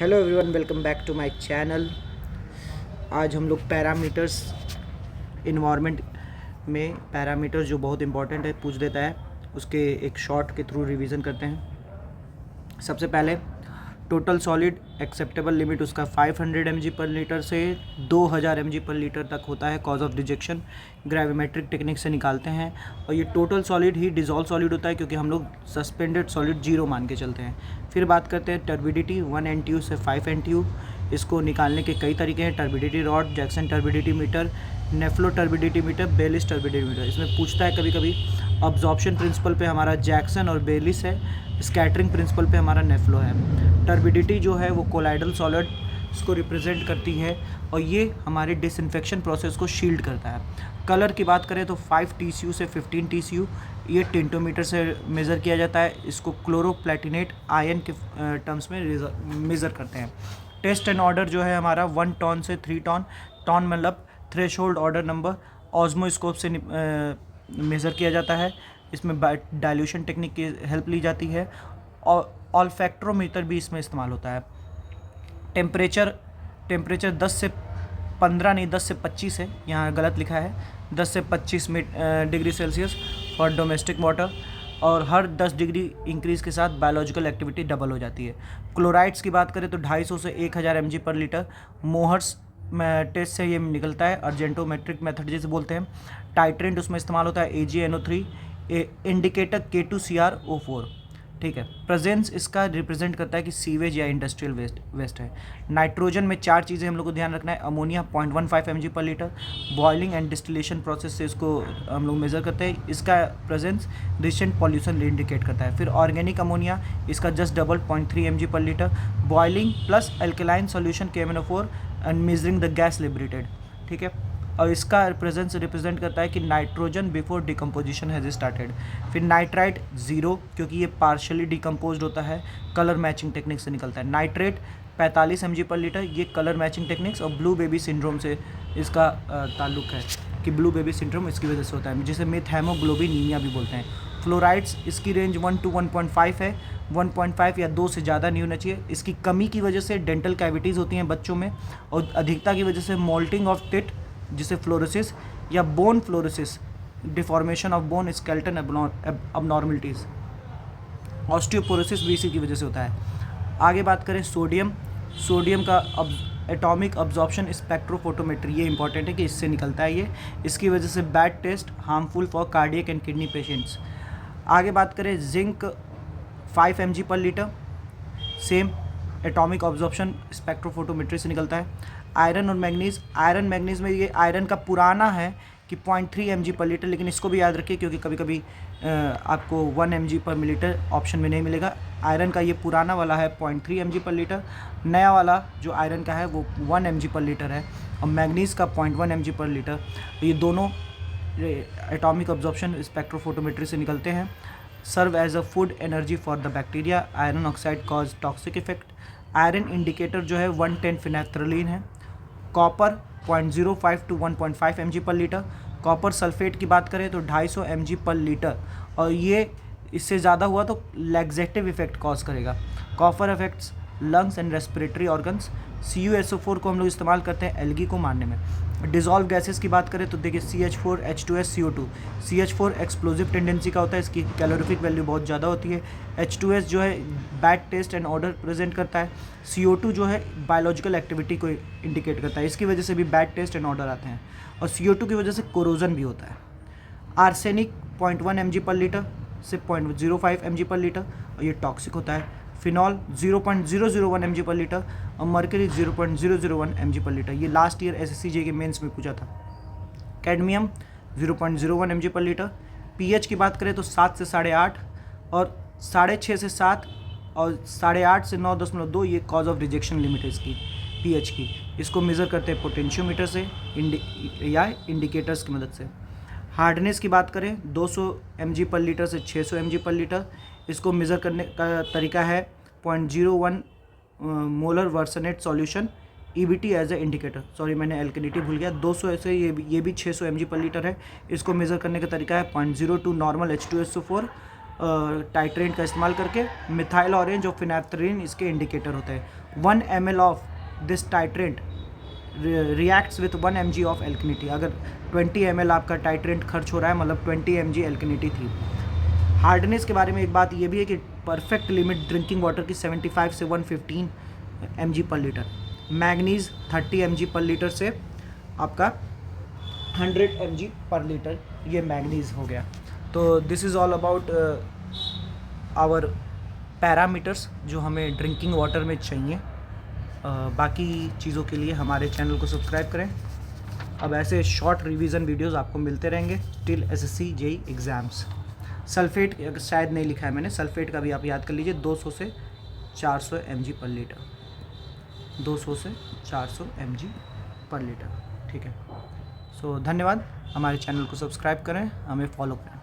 Hello everyone, welcome back to my channel. आज हम लोग पैरामीटर्स, इन्वायरमेंट में पैरामीटर्स जो बहुत इंपॉर्टेंट है पूछ देता है, उसके एक शॉर्ट के थ्रू रिवीजन करते हैं। सबसे पहले टोटल सॉलिड एक्सेप्टेबल लिमिट उसका 500 mg पर लीटर से 2000 mg पर लीटर तक होता है। Cause of rejection gravimetric technique से निकालते हैं, और ये टोटल सॉलिड ही डिजॉल्व सॉलिड होता है क्योंकि हम लोग सस्पेंडेड सॉलिड जीरो मान के चलते हैं। फिर बात करते हैं टर्बिडिटी 1 NTU से 5 NTU। इसको निकालने के कई तरीके हैं। Turbidity rod, Jackson turbidity meter, nephelo turbidity meter, Baylis turbidity meter. इसमें पूछता है कभी कभी अब्जॉर्प्शन प्रिंसिपल पे हमारा जैक्सन और बेलिस है, स्कैटरिंग प्रिंसिपल पे हमारा नेफ्लो है। टर्बिडिटी जो है वो कोलाइडल सॉलिड इसको रिप्रेजेंट करती है, और ये हमारे डिसइंफेक्शन प्रोसेस को शील्ड करता है। कलर की बात करें तो 5 TCU से 15 TCU ये टिंटोमीटर से मेज़र किया जाता है। इसको क्लोरोप्लेटिनेट आयन के टर्म्स में मेज़र करते हैं। टेस्ट एंड ऑर्डर जो है हमारा 1 टन से 3 टन, टन मतलब थ्रेशोल्ड ऑर्डर नंबर, ऑस्मोस्कोप से मेज़र किया जाता है। इसमें डाइल्यूशन टेक्निक की हेल्प ली जाती है, और ऑल्फैक्ट्रोमीटर भी इसमें इस्तेमाल होता है। टेम्परेचर 10 से 15 नहीं 10 से 25 है, यहाँ गलत लिखा है 10 से 25 degree Celsius for domestic water, और हर 10 डिग्री इंक्रीज़ के साथ बायोलॉजिकल एक्टिविटी डबल हो जाती है। क्लोराइड्स की बात करें तो 250 से 1000 mg per litre Mohr's test से ये निकलता है, अर्जेंटोमेट्रिक मेथड जिसे बोलते हैं। टाइट्रेंट उसमें इस्तेमाल होता है AgNO3, इंडिकेटर K2CrO4। ठीक है। प्रेजेंस इसका रिप्रेजेंट करता है कि सीवेज या इंडस्ट्रियल वेस्ट है। नाइट्रोजन में 4 चीज़ें हम लोग को ध्यान रखना है। Ammonia 0.15 mg per litre, boiling and distillation process से इसको हम लोग मेज़र करते हैं। इसका प्रेजेंस रिसेंट पॉल्यूशन इंडिकेट करता है। फिर ऑर्गेनिक अमोनिया, इसका just double 0.3 mg per litre, boiling plus alkaline solution KMnO4 and measuring the gas liberated. ठीक है। और इसका प्रेजेंस रिप्रेजेंट करता है कि nitrogen before decomposition has started. फिर नाइट्राइट 0 क्योंकि ये पार्शली डिकम्पोज होता है, कलर मैचिंग टेक्निक से निकलता है। नाइट्रेट 45 mg पर लीटर, ये कलर मैचिंग टेक्निक्स और ब्लू बेबी सिंड्रोम से इसका ताल्लुक है कि ब्लू बेबी सिंड्रोम इसकी वजह से होता है, जिसे मेथहेमोग्लोबिनीमिया भी बोलते हैं। फ्लोराइड्स, इसकी रेंज 1 to 1.5 है, 1.5 या 2 से ज़्यादा नहीं होना चाहिए। इसकी कमी की वजह से डेंटल कैविटीज़ होती हैं बच्चों में, और अधिकता की वजह से मोल्टिंग ऑफ टिट जिसे फ्लोरोसिस या bone fluorosis, deformation of bone skeleton abnormalities, osteoporosis भी इसी की वजह से होता है। आगे बात करें सोडियम का एटॉमिक अब्जॉर्प्शन स्पेक्ट्रोफोटोमेट्री, ये इंपॉर्टेंट है कि इससे निकलता है ये, इसकी वजह से bad taste harmful for cardiac and kidney patients. आगे बात करें zinc 5 mg per litre, same atomic absorption spectrophotometry से निकलता है। आयरन और मैग्नीज में ये आयरन का पुराना है कि 0.3 mg पर लीटर, लेकिन इसको भी याद रखिए क्योंकि कभी कभी आपको 1 mg पर मिलीलीटर ऑप्शन में नहीं मिलेगा। आयरन का ये पुराना वाला है 0.3 mg पर लीटर, नया वाला जो आयरन का है वो 1 mg पर लीटर है, और मैग्नीज का 0.1 mg पर लीटर। ये दोनों एटॉमिक ऑब्जॉर्प्शन स्पेक्ट्रोफोटोमेट्री से निकलते हैं। Serve as a food energy for the bacteria. Iron oxide cause toxic effect. Iron indicator जो है 110 फिनेफ्थ्रेलिन है। Copper 0.05 to 1.5 mg per litre. Copper sulphate की बात करें तो 250 mg पर लीटर, और ये इससे ज़्यादा हुआ तो लैक्सेटिव इफेक्ट कॉज करेगा। Copper affects lungs and respiratory organs. CuSO4 को हम लोग इस्तेमाल करते हैं एल्गी को मारने में। डिजॉल्व गैसेस की बात करें तो देखिए CH4 H2S CO2। CH4 explosive tendency का होता है, इसकी कैलोरीफिक वैल्यू बहुत ज़्यादा होती है। H2S जो है bad taste and order present करता है। CO2 जो है बायोलॉजिकल एक्टिविटी को इंडिकेट करता है, इसकी वजह से भी बैड टेस्ट एंड ऑर्डर आते हैं, और CO2 की वजह से कोरोजन भी होता है। आर्सेनिक 0.1 mg पर लीटर से 0.05 mg पर लीटर, और ये टॉक्सिक होता है। फिनॉल 0.001 mg पर लीटर, और मर्करी 0.001 mg पर लीटर। ये लास्ट ईयर SSC के मेंस में पूछा था। Cadmium 0.01 mg per litre. pH की बात करें तो 7 से 8.5, और 6.5 से 7, और 8.5 से 9.2 ये कॉज ऑफ रिजेक्शन लिमिट है इसकी pH की। इसको मेज़र करते हैं पोटेंशियोमीटर से या इंडिकेटर्स की मदद से। हार्डनेस की बात करें 200 mg पर लीटर से 600 mg पर लीटर। इसको मेज़र करने का तरीका है 0.01 molar versenate solution EBT as a indicator. Sorry, मैंने एल्कलिनिटी भूल गया। 200 से ये भी 600 mg पर लीटर है। इसको मेज़र करने का तरीका है 0.02 नॉर्मल H2SO4 टाइट्रेंट का इस्तेमाल करके। मिथाइल ऑरेंज और फिनेप्थ्रीन इसके इंडिकेटर होते हैं। 1 ml of this titrant reacts with 1 mg of एल्कनिटी। अगर 20 ml आपका टाइट्रेंट खर्च हो रहा है मतलब 20 mg एल्कनिटी थी। हार्डनेस के बारे में एक बात ये भी है कि परफेक्ट लिमिट ड्रिंकिंग वाटर की 75 से 115 mg per litre. Manganese 30 mg per litre से आपका 100 mg पर लीटर, ये मैग्नीज हो गया। तो this is all about our parameters जो हमें ड्रिंकिंग वाटर में चाहिए। बाकी चीज़ों के लिए हमारे चैनल को सब्सक्राइब करें। अब ऐसे शॉर्ट रिवीजन वीडियोस आपको मिलते रहेंगे till SSC JE exams. Sulphate शायद नहीं लिखा है मैंने, सल्फेट का भी आप याद कर लीजिए, 200 से 400 mg पर लीटर, 200 से 400 mg पर लीटर, ठीक है। सो धन्यवाद। हमारे चैनल को सब्सक्राइब करें, हमें फॉलो करें।